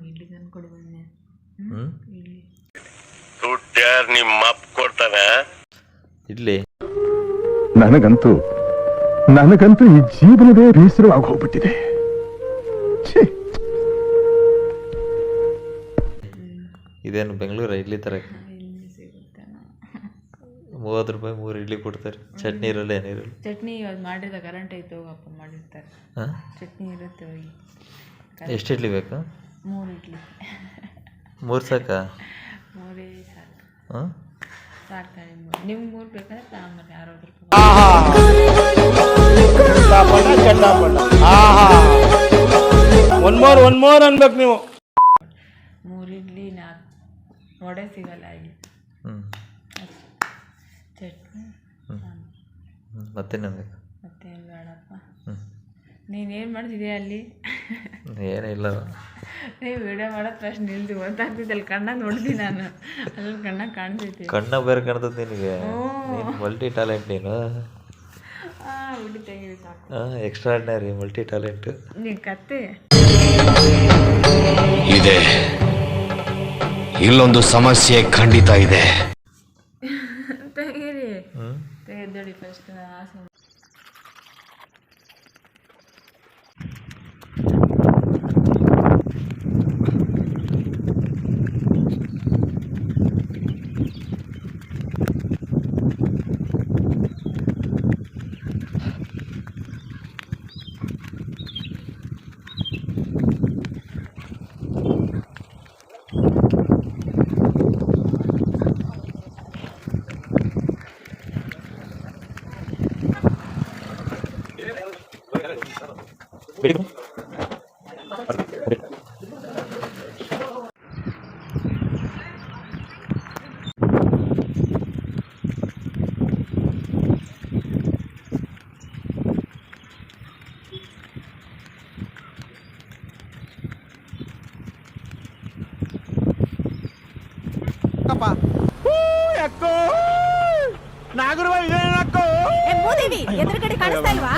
ಇಡ್ಲಿ ತಂದು ಕೊಡಿ ಬನ್ನಿ. ಇಡ್ಲಿ ದುಡ್ಡು ಯಾರು ನಿಮ್ಮ ಅಪ್ಪ ಕೊಡ್ತಾನೆ? ಇಡ್ಲಿ ನನಗಂತೂ ಈ ಜೀವನವೇ ಬೇಸರವಾಗಿ ಹೋಗ್ಬಿಟ್ಟಿದೆ. ಇದೇನು ಬೆಂಗಳೂರ ಇಡ್ಲಿ ತರಕ್ಕೆ? ಇಲ್ಲಿ ಸಿಗುತ್ತಾನ 30 ರೂಪಾಯಿ 3 ಇಡ್ಲಿ ಕೊಡ್ತಾರೆ. ಚಟ್ನಿ ಇರಲ್ಲ, ಏನಿರಲ್ಲ. ಚಟ್ನಿ ಇವಾಗ ಮಾಡಿದ ಕರೆಂಟ್ ಐತೆ ಹೋಗಪ್ಪ ಮಾಡಿರ್ತಾರೆ. ಹಾಂ, ಚಟ್ನಿ ಇರುತ್ತೆ ಹೋಗಿ. ಎಷ್ಟು ಇಡ್ಲಿ ಬೇಕು? 3 ಇಡ್ಲಿ 3 ಸಾಕಾ? 3 ಸಾಕು. ಹಾಂ, ಸಾಕ್ತಾನೆ. ನಿಮ್ಗೆ 3 ಬೇಕಾದ್ರೆ ತಗೊಂಬನ್ನಿ. 60 ರೂಪಾಯಿ. ಒನ್ ಮೋರ್ ಅನ್ಬೇಕು ನೀವು. 3 ಇಡ್ಲಿ 4 ವಡೆ ಸಿಗಲ್ಲ ಇಲ್ಲಿ. ಚಟ್ನಿ ಮತ್ತೇನು ಬೇಕು? ಮತ್ತೇನು ಬೇಡಪ್ಪ. ನೀನೇನು ಮಾಡ್ತಿದ್ದೀಯ ಅಲ್ಲಿ? ಏನಿಲ್ಲ, ನೀವು ವಿಡಿಯೋ ಮಾಡೋದು ಫಸ್ಟ್ ನಿಲ್ದು ಗೊತ್ತಾಗ್ತಿದ್ದಲ್ಲಿ. ಕಣ್ಣಾಗ ನೋಡ್ತೀನಿ ನಾನು, ಅಲ್ಲಿ ಕಣ್ಣಾಗ ಕಾಣ್ತೈತಿ. ಕಣ್ಣ ಬೇರೆ ಕಾಣ್ತದೆ ನಿನಗೆ. ನೀನು ಮಲ್ಟಿ ಟ್ಯಾಲೆಂಟ್ ನೀನು. ಹುಡಿ ತೆಗೀರಿ ಸಾಕು. Extraordinary multi talent. ನೀನು ಕತ್ತೆ ಇದೆ, ಇಲ್ಲೊಂದು ಸಮಸ್ಯೆ ಖಂಡಿತ ಇದೆ. ತೆಗೀರಿ. ತೆಗೆದಡಿ ಫಸ್ಟ್. ಆಸೆ ಎದುರುಗಡೆ ಕಾಣಿಸ್ತಾ ಇಲ್ವಾ?